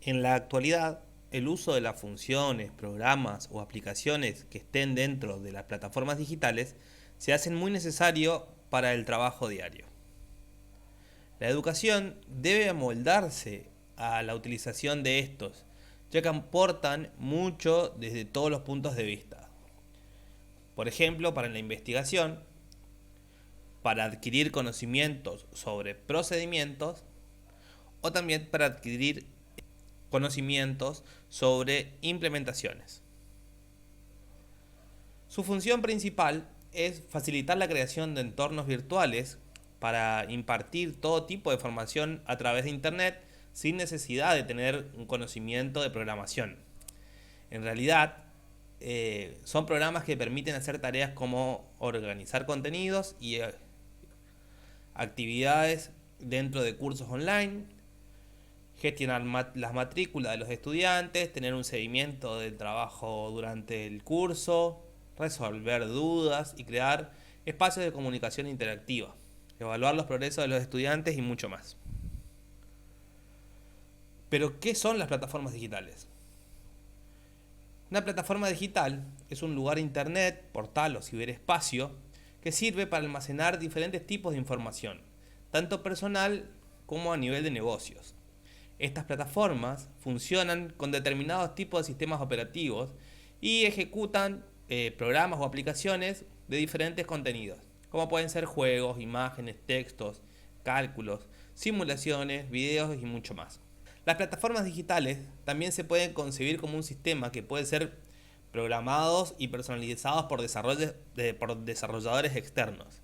En la actualidad, el uso de las funciones, programas o aplicaciones que estén dentro de las plataformas digitales se hacen muy necesario para el trabajo diario. La educación debe amoldarse a la utilización de estos, ya que aportan mucho desde todos los puntos de vista. Por ejemplo, para la investigación, para adquirir conocimientos sobre procedimientos o también para adquirir conocimientos sobre implementaciones. Su función principal es facilitar la creación de entornos virtuales para impartir todo tipo de formación a través de Internet sin necesidad de tener un conocimiento de programación. En realidad, son programas que permiten hacer tareas como organizar contenidos y actividades dentro de cursos online, gestionar las matrículas de los estudiantes, tener un seguimiento del trabajo durante el curso, resolver dudas y crear espacios de comunicación interactiva, evaluar los progresos de los estudiantes y mucho más. Pero, ¿qué son las plataformas digitales? Una plataforma digital es un lugar internet, portal o ciberespacio que sirve para almacenar diferentes tipos de información, tanto personal como a nivel de negocios. Estas plataformas funcionan con determinados tipos de sistemas operativos y ejecutan programas o aplicaciones de diferentes contenidos, como pueden ser juegos, imágenes, textos, cálculos, simulaciones, videos y mucho más. Las plataformas digitales también se pueden concebir como un sistema que puede ser programados y personalizados por desarrolladores externos,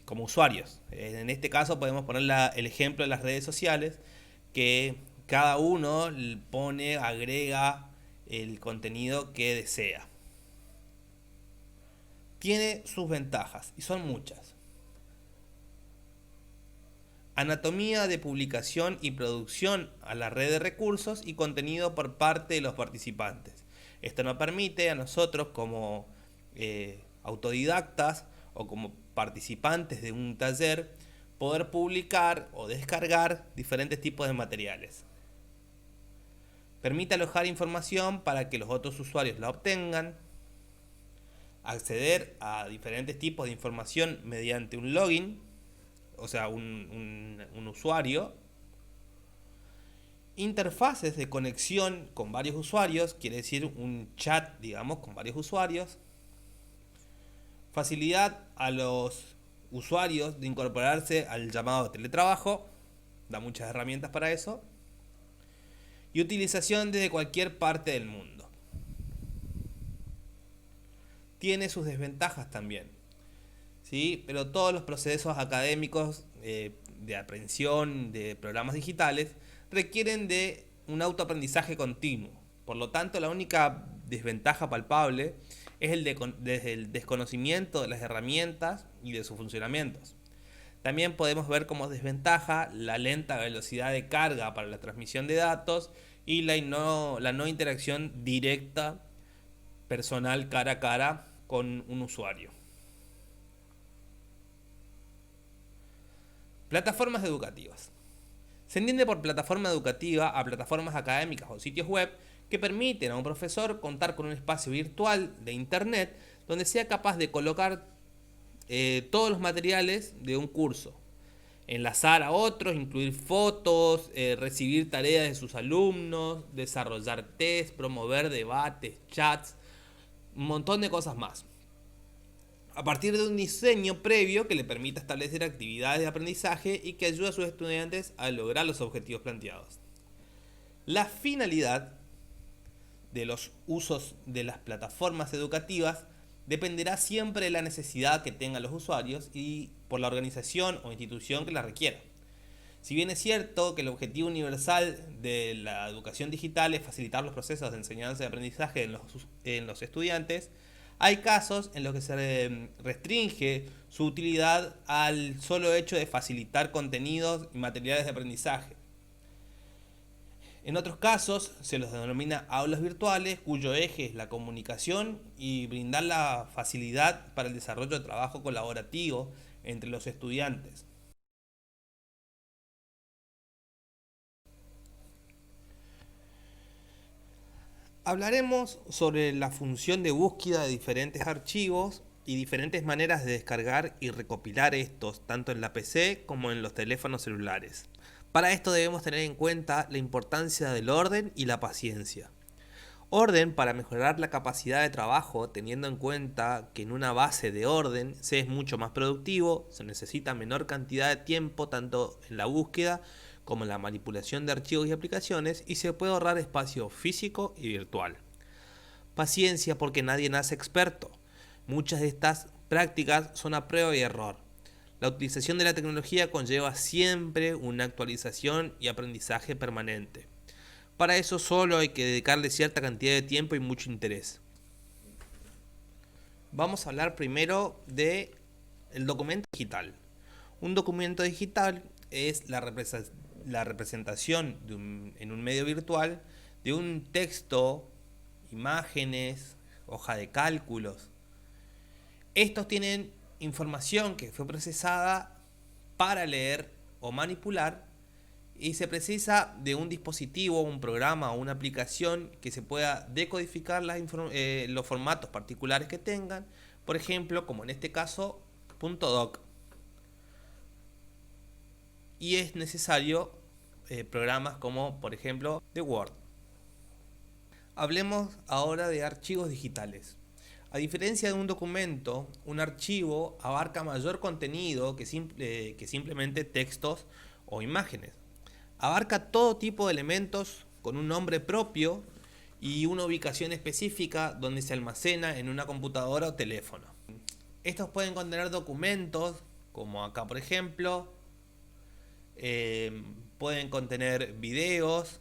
como usuarios. En este caso podemos poner el ejemplo de las redes sociales, que cada uno pone, agrega el contenido que desea. Tiene sus ventajas y son muchas. Anatomía de publicación y producción a la red de recursos y contenido por parte de los participantes. Esto nos permite a nosotros como autodidactas o como participantes de un taller poder publicar o descargar diferentes tipos de materiales. Permite alojar información para que los otros usuarios la obtengan, acceder a diferentes tipos de información mediante un login, o sea, un usuario, interfaces de conexión con varios usuarios, quiere decir un chat, digamos, con varios usuarios, facilidad a los usuarios de incorporarse al llamado teletrabajo, da muchas herramientas para eso, y utilización desde cualquier parte del mundo. Tiene sus desventajas también, ¿sí? Pero todos los procesos académicos de aprehensión de programas digitales requieren de un autoaprendizaje continuo. Por lo tanto, la única desventaja palpable es desde el desconocimiento de las herramientas y de sus funcionamientos. También podemos ver como desventaja la lenta velocidad de carga para la transmisión de datos y la no interacción directa personal cara a cara con un usuario. Plataformas educativas. Se entiende por plataforma educativa a plataformas académicas o sitios web que permiten a un profesor contar con un espacio virtual de Internet donde sea capaz de colocar todos los materiales de un curso, enlazar a otros, incluir fotos, recibir tareas de sus alumnos, desarrollar test, promover debates, chats, un montón de cosas más. A partir de un diseño previo que le permita establecer actividades de aprendizaje y que ayude a sus estudiantes a lograr los objetivos planteados. La finalidad de los usos de las plataformas educativas dependerá siempre de la necesidad que tengan los usuarios y por la organización o institución que la requiera. Si bien es cierto que el objetivo universal de la educación digital es facilitar los procesos de enseñanza y aprendizaje en los estudiantes, hay casos en los que se restringe su utilidad al solo hecho de facilitar contenidos y materiales de aprendizaje. En otros casos se los denomina aulas virtuales, cuyo eje es la comunicación y brindar la facilidad para el desarrollo de trabajo colaborativo entre los estudiantes. Hablaremos sobre la función de búsqueda de diferentes archivos y diferentes maneras de descargar y recopilar estos, tanto en la PC como en los teléfonos celulares. Para esto debemos tener en cuenta la importancia del orden y la paciencia. Orden para mejorar la capacidad de trabajo, teniendo en cuenta que en una base de orden se es mucho más productivo, se necesita menor cantidad de tiempo tanto en la búsqueda como en la manipulación de archivos y aplicaciones, y se puede ahorrar espacio físico y virtual. Paciencia, porque nadie nace experto. Muchas de estas prácticas son a prueba y error. La utilización de la tecnología conlleva siempre una actualización y aprendizaje permanente. Para eso solo hay que dedicarle cierta cantidad de tiempo y mucho interés. Vamos a hablar primero de el documento digital. Un documento digital es la representación en un medio virtual de un texto, imágenes, hoja de cálculos. Estos tienen información que fue procesada para leer o manipular, y se precisa de un dispositivo, un programa o una aplicación que se pueda decodificar los formatos particulares que tengan, por ejemplo, como en este caso, .doc. Y es necesario programas como, por ejemplo, de Word. Hablemos ahora de archivos digitales. A diferencia de un documento, un archivo abarca mayor contenido que simplemente textos o imágenes. Abarca todo tipo de elementos con un nombre propio y una ubicación específica donde se almacena en una computadora o teléfono. Estos pueden contener documentos, como acá por ejemplo, pueden contener videos,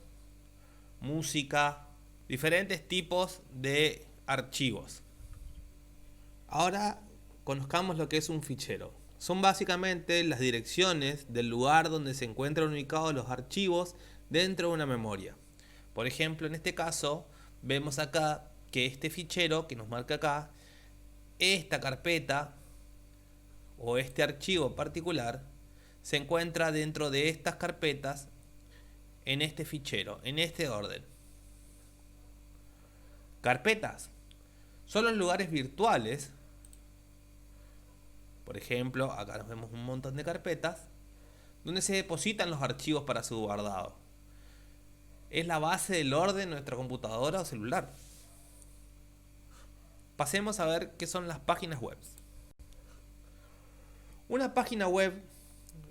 música, diferentes tipos de archivos. Ahora conozcamos lo que es un fichero. Son básicamente las direcciones del lugar donde se encuentran ubicados los archivos dentro de una memoria. Por ejemplo, en este caso, vemos acá que este fichero que nos marca acá, esta carpeta o este archivo particular, se encuentra dentro de estas carpetas en este fichero, en este orden. Carpetas son los lugares virtuales. Por ejemplo, acá nos vemos un montón de carpetas donde se depositan los archivos para su guardado. Es la base del orden de nuestra computadora o celular. Pasemos a ver qué son las páginas web. Una página web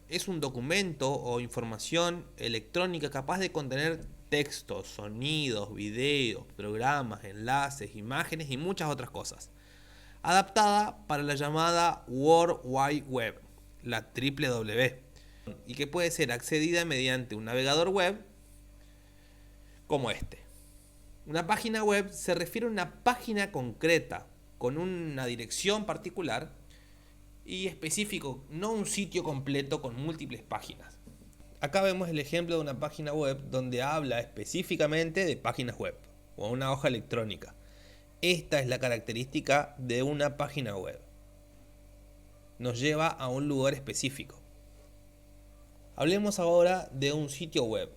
es un documento o información electrónica capaz de contener textos, sonidos, videos, programas, enlaces, imágenes y muchas otras cosas. Adaptada para la llamada World Wide Web, la WWW, y que puede ser accedida mediante un navegador web como este. Una página web se refiere a una página concreta con una dirección particular y específico, no un sitio completo con múltiples páginas. Acá vemos el ejemplo de una página web donde habla específicamente de páginas web o una hoja electrónica. Esta es la característica de una página web. Nos lleva a un lugar específico. Hablemos ahora de un sitio web.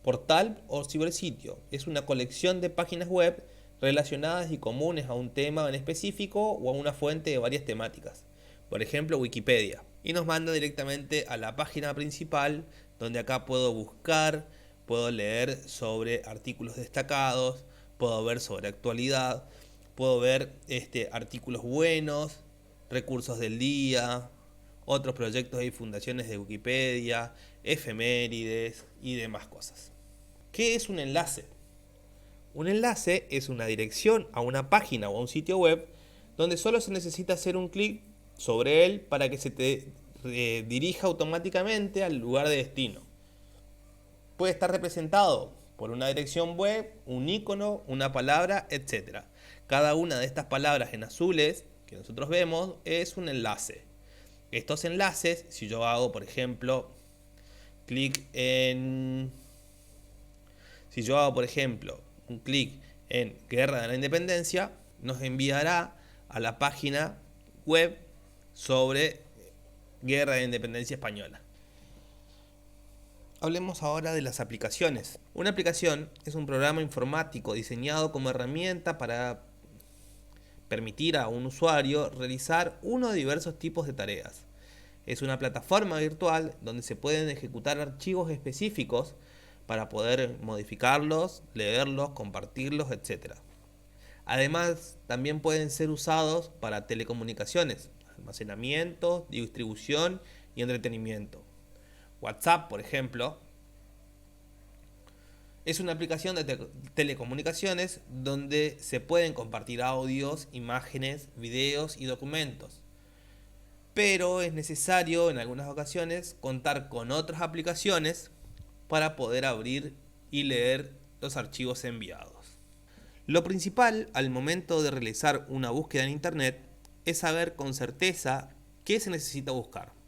Portal o cibersitio es una colección de páginas web relacionadas y comunes a un tema en específico o a una fuente de varias temáticas. Por ejemplo, Wikipedia. Y nos manda directamente a la página principal, donde acá puedo buscar, puedo leer sobre artículos destacados, puedo ver sobre actualidad, puedo ver artículos buenos, recursos del día, otros proyectos y fundaciones de Wikipedia, efemérides y demás cosas. ¿Qué es un enlace? Un enlace es una dirección a una página o a un sitio web donde solo se necesita hacer un clic sobre él para que se te dirija automáticamente al lugar de destino. Puede estar representado por una dirección web, un icono, una palabra, etc. Cada una de estas palabras en azules que nosotros vemos es un enlace. Estos enlaces, si yo hago, por ejemplo, un clic en Guerra de la Independencia, nos enviará a la página web sobre Guerra de la Independencia Española. Hablemos ahora de las aplicaciones. Una aplicación es un programa informático diseñado como herramienta para permitir a un usuario realizar uno de diversos tipos de tareas. Es una plataforma virtual donde se pueden ejecutar archivos específicos para poder modificarlos, leerlos, compartirlos, etc. Además, también pueden ser usados para telecomunicaciones, almacenamiento, distribución y entretenimiento. WhatsApp, por ejemplo, es una aplicación de telecomunicaciones donde se pueden compartir audios, imágenes, videos y documentos. Pero es necesario en algunas ocasiones contar con otras aplicaciones para poder abrir y leer los archivos enviados. Lo principal al momento de realizar una búsqueda en Internet es saber con certeza qué se necesita buscar.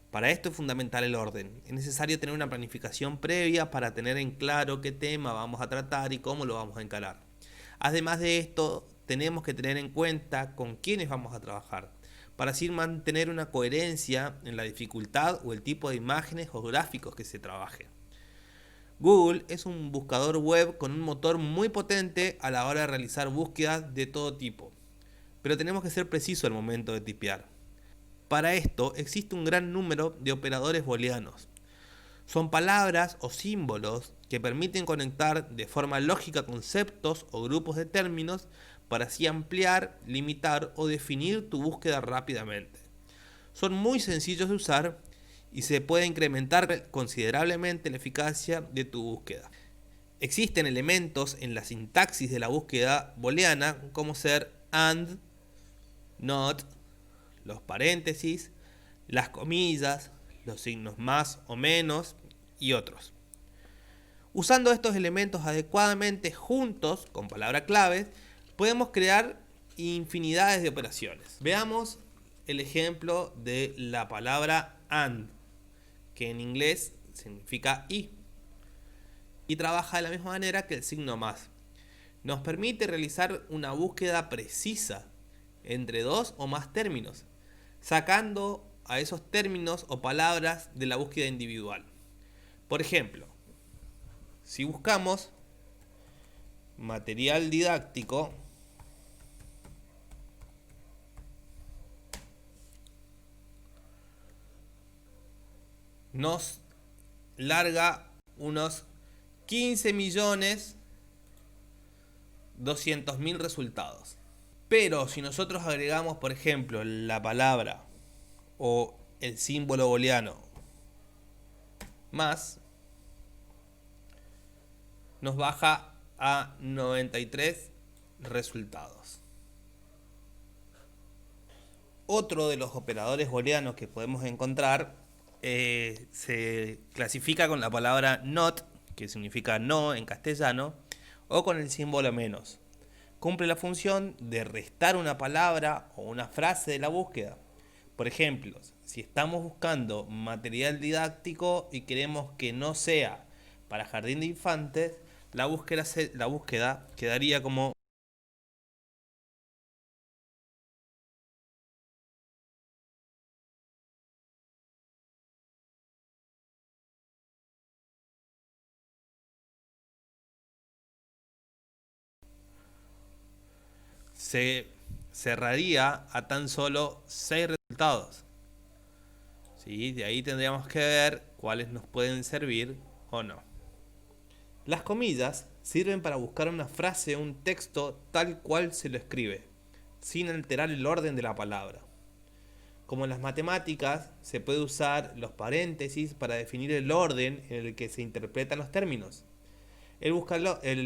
Para esto es fundamental el orden. Es necesario tener una planificación previa para tener en claro qué tema vamos a tratar y cómo lo vamos a encarar. Además de esto, tenemos que tener en cuenta con quiénes vamos a trabajar, para así mantener una coherencia en la dificultad o el tipo de imágenes o gráficos que se trabaje. Google es un buscador web con un motor muy potente a la hora de realizar búsquedas de todo tipo, pero tenemos que ser precisos al momento de tipear. Para esto existe un gran número de operadores booleanos. Son palabras o símbolos que permiten conectar de forma lógica conceptos o grupos de términos para así ampliar, limitar o definir tu búsqueda rápidamente. Son muy sencillos de usar y se puede incrementar considerablemente la eficacia de tu búsqueda. Existen elementos en la sintaxis de la búsqueda booleana como ser and, not, los paréntesis, las comillas, los signos más o menos y otros. Usando estos elementos adecuadamente juntos con palabras claves, podemos crear infinidades de operaciones. Veamos el ejemplo de la palabra and, que en inglés significa y trabaja de la misma manera que el signo más. Nos permite realizar una búsqueda precisa entre dos o más términos, sacando a esos términos o palabras de la búsqueda individual. Por ejemplo, si buscamos material didáctico, nos larga unos 15.200.000 resultados. Pero si nosotros agregamos, por ejemplo, la palabra o el símbolo booleano más, nos baja a 93 resultados. Otro de los operadores booleanos que podemos encontrar se clasifica con la palabra not, que significa no en castellano, o con el símbolo menos. Cumple la función de restar una palabra o una frase de la búsqueda. Por ejemplo, si estamos buscando material didáctico y queremos que no sea para jardín de infantes, la búsqueda quedaría como se cerraría a tan solo 6 resultados. ¿Sí? De ahí tendríamos que ver cuáles nos pueden servir o no. Las comillas sirven para buscar una frase o un texto tal cual se lo escribe, sin alterar el orden de la palabra. Como en las matemáticas, se puede usar los paréntesis para definir el orden en el que se interpretan los términos. El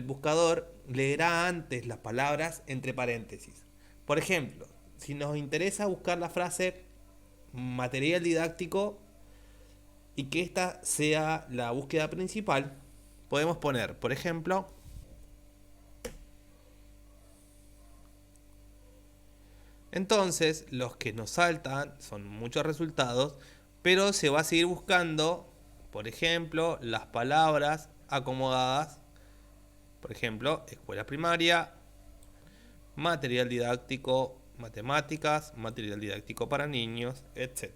buscador leerá antes las palabras entre paréntesis. Por ejemplo, si nos interesa buscar la frase material didáctico y que esta sea la búsqueda principal, podemos poner, por ejemplo, entonces los que nos saltan son muchos resultados, pero se va a seguir buscando, por ejemplo, las palabras acomodadas. Por ejemplo, escuela primaria, material didáctico, matemáticas, material didáctico para niños, etc.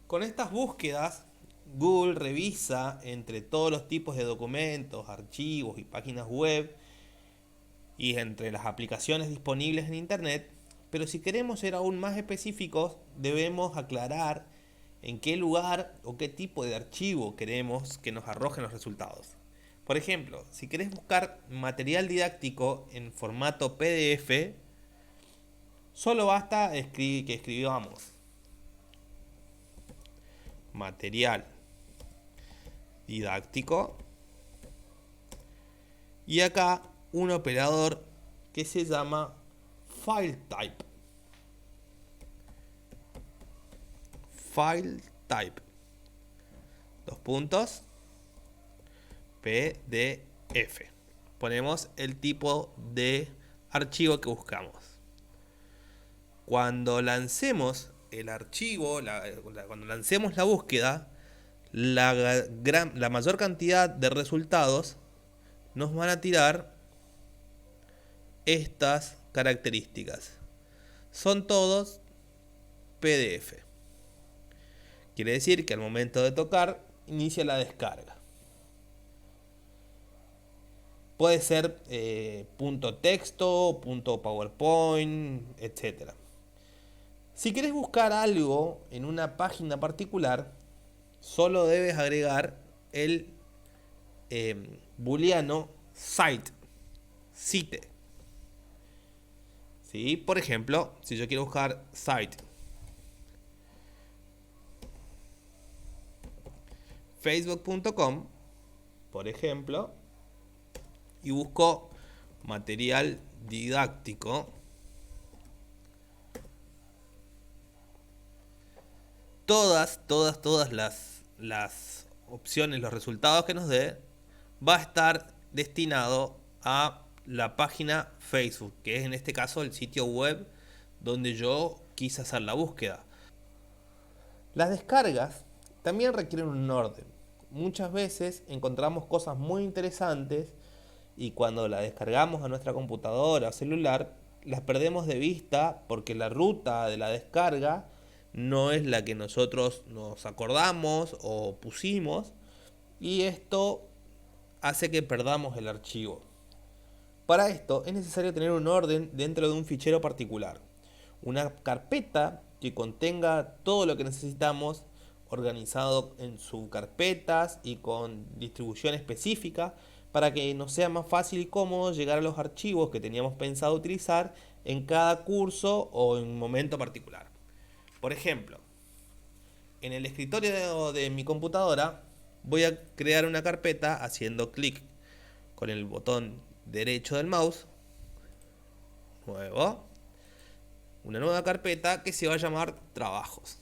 Con estas búsquedas Google revisa entre todos los tipos de documentos, archivos y páginas web y entre las aplicaciones disponibles en Internet, pero si queremos ser aún más específicos, debemos aclarar en qué lugar o qué tipo de archivo queremos que nos arrojen los resultados. Por ejemplo, si querés buscar material didáctico en formato PDF, solo basta que escribamos material didáctico y acá un operador que se llama file type. File type. Dos puntos. PDF. Ponemos el tipo de archivo que buscamos. Cuando lancemos el archivo, cuando lancemos la búsqueda, la mayor cantidad de resultados nos van a tirar estas características. Son todos PDF. Quiere decir que al momento de tocar, inicia la descarga. Puede ser punto texto, punto PowerPoint, etc. Si quieres buscar algo en una página particular, solo debes agregar el booleano cite. ¿Sí? Por ejemplo, si yo quiero buscar site facebook.com, por ejemplo, y busco material didáctico, todas las opciones, los resultados que nos dé, va a estar destinado a la página Facebook, que es en este caso el sitio web donde yo quise hacer la búsqueda. Las descargas también requieren un orden. Muchas veces encontramos cosas muy interesantes y cuando la descargamos a nuestra computadora o celular, las perdemos de vista porque la ruta de la descarga no es la que nosotros nos acordamos o pusimos, y esto hace que perdamos el archivo. Para esto es necesario tener un orden dentro de un fichero particular, una carpeta que contenga todo lo que necesitamos organizado en subcarpetas y con distribución específica para que nos sea más fácil y cómodo llegar a los archivos que teníamos pensado utilizar en cada curso o en un momento particular. Por ejemplo, en el escritorio de mi computadora voy a crear una carpeta haciendo clic con el botón derecho del mouse, nuevo, una nueva carpeta que se va a llamar trabajos.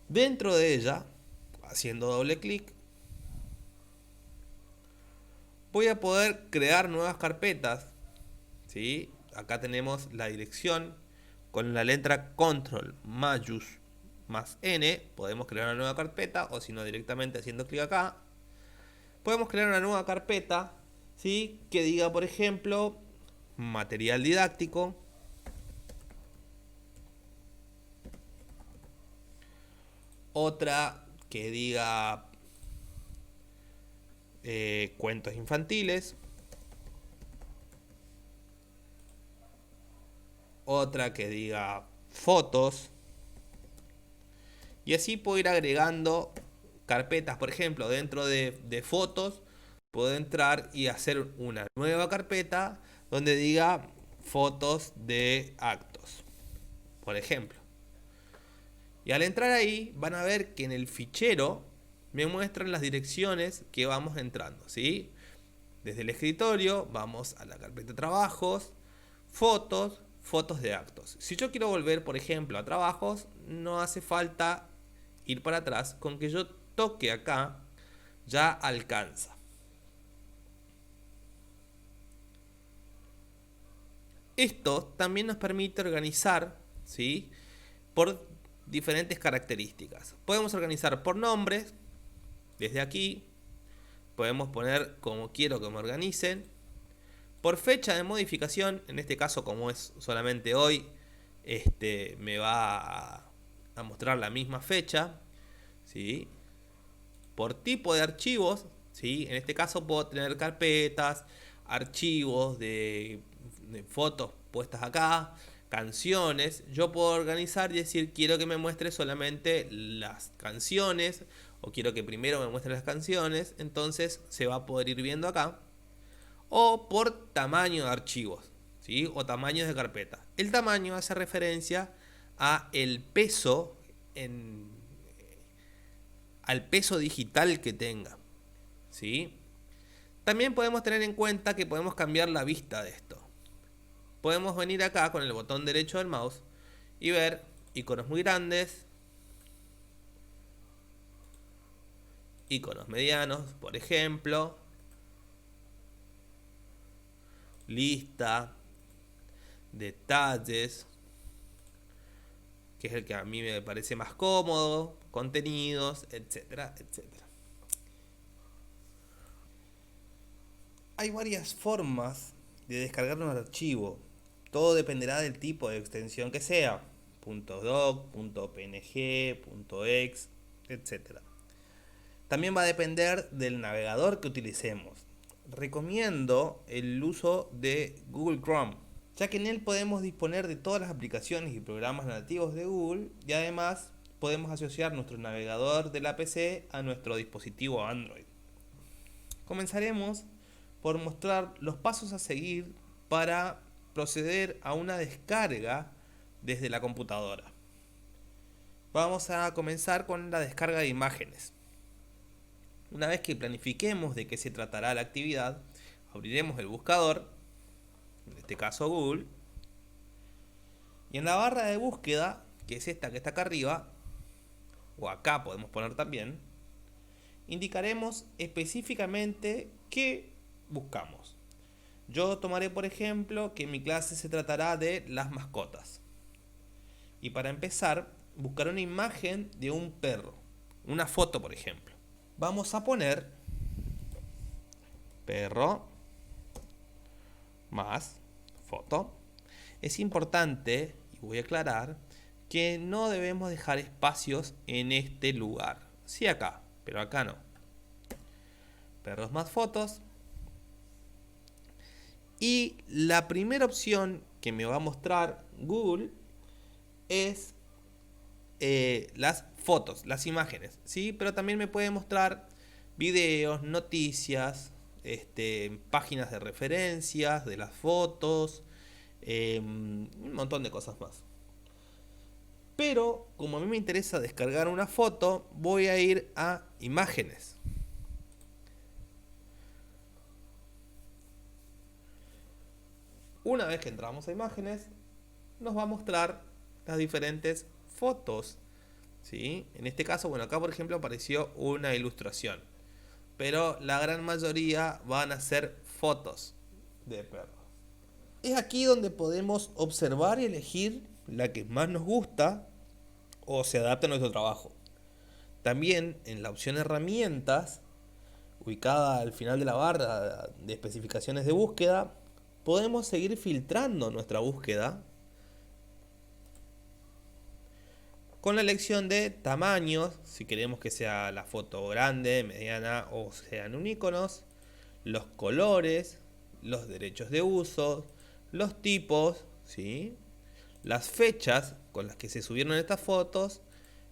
Dentro de ella, haciendo doble clic, voy a poder crear nuevas carpetas. ¿Sí? Acá tenemos la dirección con la letra control mayús más n. Podemos crear una nueva carpeta, o si no, directamente haciendo clic acá podemos crear una nueva carpeta, ¿sí? Que diga, por ejemplo, material didáctico. Otra que diga cuentos infantiles. Otra que diga fotos. Y así puedo ir agregando carpetas. Por ejemplo, dentro de fotos puedo entrar y hacer una nueva carpeta donde diga fotos de actos, por ejemplo. Y al entrar ahí van a ver que en el fichero me muestran las direcciones que vamos entrando, ¿sí? Desde el escritorio vamos a la carpeta trabajos, fotos, fotos de actos. Si yo quiero volver, por ejemplo, a trabajos, no hace falta ir para atrás. Con que yo toque acá, ya alcanza. Esto también nos permite organizar, ¿sí? Por diferentes características. Podemos organizar por nombres, desde aquí. Podemos poner como quiero que me organicen. Por fecha de modificación, en este caso como es solamente hoy, me va a mostrar la misma fecha, ¿sí? Por tipo de archivos, ¿sí? En este caso puedo tener carpetas, archivos de fotos puestas acá, canciones. Yo puedo organizar y decir, quiero que me muestre solamente las canciones, o quiero que primero me muestre las canciones. Entonces se va a poder ir viendo acá. O por tamaño de archivos, ¿sí? O tamaños de carpeta. El tamaño hace referencia a el peso al peso digital que tenga, ¿sí? También podemos tener en cuenta que podemos cambiar la vista de esto. Podemos venir acá con el botón derecho del mouse y ver iconos muy grandes, iconos medianos, por ejemplo, lista, detalles, que es el que a mí me parece más cómodo, contenidos, etcétera, etcétera. Hay varias formas de descargar un archivo. Todo dependerá del tipo de extensión que sea. .doc, .png, .exe, etc. También va a depender del navegador que utilicemos. Recomiendo el uso de Google Chrome, ya que en él podemos disponer de todas las aplicaciones y programas nativos de Google y además podemos asociar nuestro navegador de la PC a nuestro dispositivo Android. Comenzaremos por mostrar los pasos a seguir para proceder a una descarga desde la computadora. Vamos a comenzar con la descarga de imágenes. Una vez que planifiquemos de qué se tratará la actividad, abriremos el buscador, en este caso Google, y en la barra de búsqueda, que es esta que está acá arriba, o acá podemos poner también, indicaremos específicamente qué buscamos. Yo tomaré por ejemplo que mi clase se tratará de las mascotas. Y para empezar, buscaré una imagen de un perro, una foto por ejemplo. Vamos a poner perro más foto. Es importante, y voy a aclarar, que no debemos dejar espacios en este lugar. Sí acá, pero acá no. Perros más fotos. Y la primera opción que me va a mostrar Google es las fotos, las imágenes, ¿sí? Pero también me puede mostrar videos, noticias, páginas de referencias de las fotos, un montón de cosas más. Pero como a mí me interesa descargar una foto, voy a ir a imágenes. Una vez que entramos a imágenes, nos va a mostrar las diferentes fotos, ¿sí? En este caso, bueno, acá por ejemplo apareció una ilustración, pero la gran mayoría van a ser fotos de perros. Es aquí donde podemos observar y elegir la que más nos gusta o se adapta a nuestro trabajo. También en la opción herramientas, ubicada al final de la barra de especificaciones de búsqueda, podemos seguir filtrando nuestra búsqueda con la elección de tamaños, si queremos que sea la foto grande, mediana o sean uníconos, los colores, los derechos de uso, los tipos, ¿sí? Las fechas con las que se subieron estas fotos,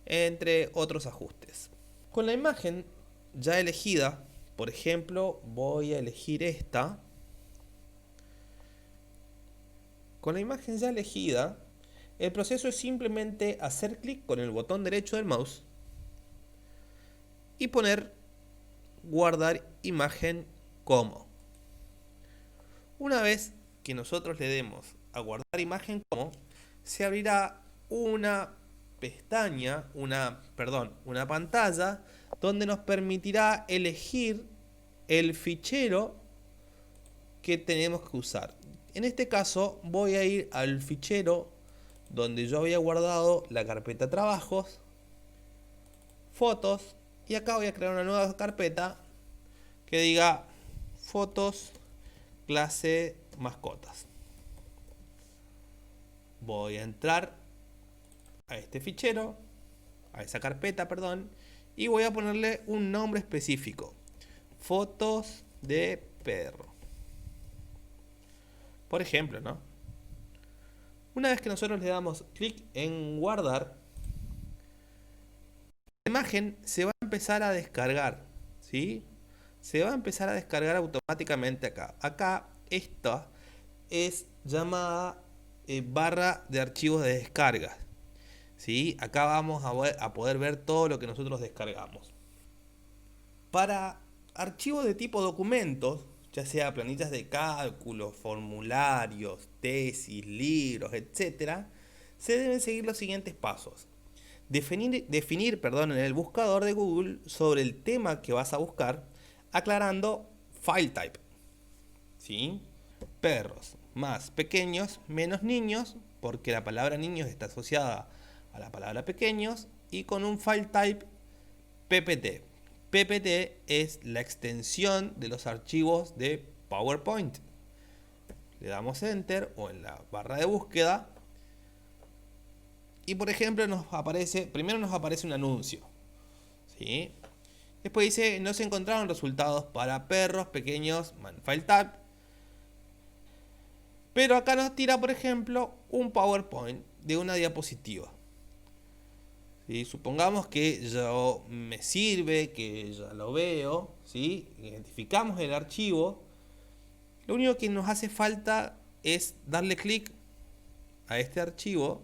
entre otros ajustes. Con la imagen ya elegida, por ejemplo, voy a elegir esta. Con la imagen ya elegida, el proceso es simplemente hacer clic con el botón derecho del mouse y poner guardar imagen como. Una vez que nosotros le demos a guardar imagen como, se abrirá una pestaña, una pantalla donde nos permitirá elegir el fichero que tenemos que usar. En este caso voy a ir al fichero donde yo había guardado la carpeta trabajos, fotos, y acá voy a crear una nueva carpeta que diga fotos clase mascotas. voy a entrar a este fichero, a esa carpeta, perdón, y voy a ponerle un nombre específico. Fotos de perro. Por ejemplo, ¿no? Una vez que nosotros le damos clic en guardar, la imagen se va a empezar a descargar, ¿sí? Se va a empezar a descargar automáticamente acá. Acá, esta es llamada barra de archivos de descarga, ¿sí? Acá vamos a poder ver todo lo que nosotros descargamos. Para archivos de tipo documentos, ya sea planillas de cálculo, formularios, tesis, libros, etc., se deben seguir los siguientes pasos. Definir en el buscador de Google sobre el tema que vas a buscar, aclarando file type. ¿Sí? Perros más pequeños menos niños, porque la palabra niños está asociada a la palabra pequeños, y con un file type PPT. PPT es la extensión de los archivos de PowerPoint. Le damos Enter o en la barra de búsqueda y por ejemplo primero nos aparece un anuncio, ¿sí? Después dice no se encontraron resultados para perros pequeños file type, pero acá nos tira por ejemplo un PowerPoint de una diapositiva. ¿Sí? Supongamos que ya me sirve, que ya lo veo, ¿sí? Identificamos el archivo. Lo único que nos hace falta es darle clic a este archivo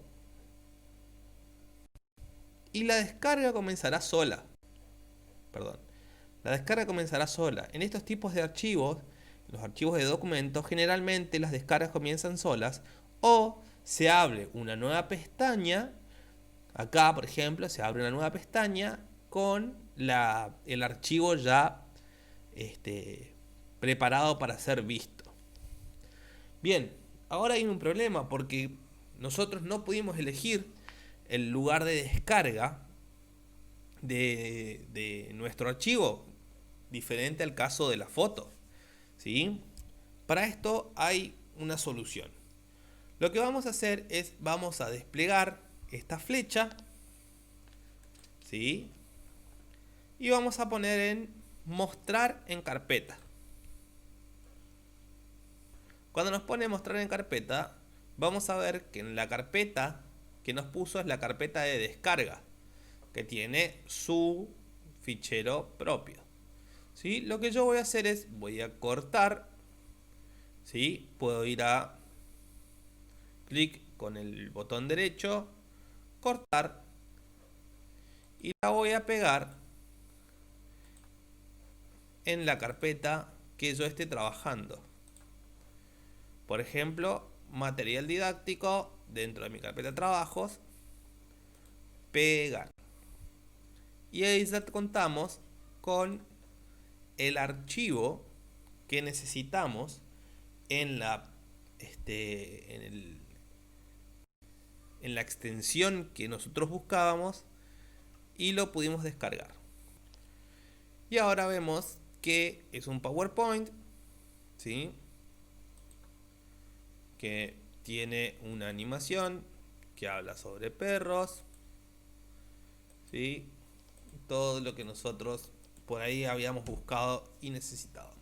y la descarga comenzará sola. La descarga comenzará sola. En estos tipos de archivos, los archivos de documentos, generalmente las descargas comienzan solas o se abre una nueva pestaña. Acá, por ejemplo, se abre una nueva pestaña con el archivo ya preparado para ser visto. Bien, ahora hay un problema porque nosotros no pudimos elegir el lugar de descarga de nuestro archivo, diferente al caso de la foto, ¿sí? Para esto hay una solución. Lo que vamos a hacer es, vamos a desplegar esta flecha, ¿sí? Y vamos a poner en mostrar en carpeta. Cuando nos pone mostrar en carpeta, vamos a ver que en la carpeta que nos puso es la carpeta de descarga, que tiene su fichero propio. ¿Sí? Lo que yo voy a hacer es, voy a cortar, ¿sí? Puedo ir a clic con el botón derecho, cortar, y la voy a pegar en la carpeta que yo esté trabajando. Por ejemplo, material didáctico, dentro de mi carpeta de trabajos, pegar. Y ahí ya contamos con el archivo que necesitamos en la extensión que nosotros buscábamos y lo pudimos descargar. Y ahora vemos que es un PowerPoint, ¿sí? Que tiene una animación que habla sobre perros, ¿sí? Todo lo que nosotros por ahí habíamos buscado y necesitado.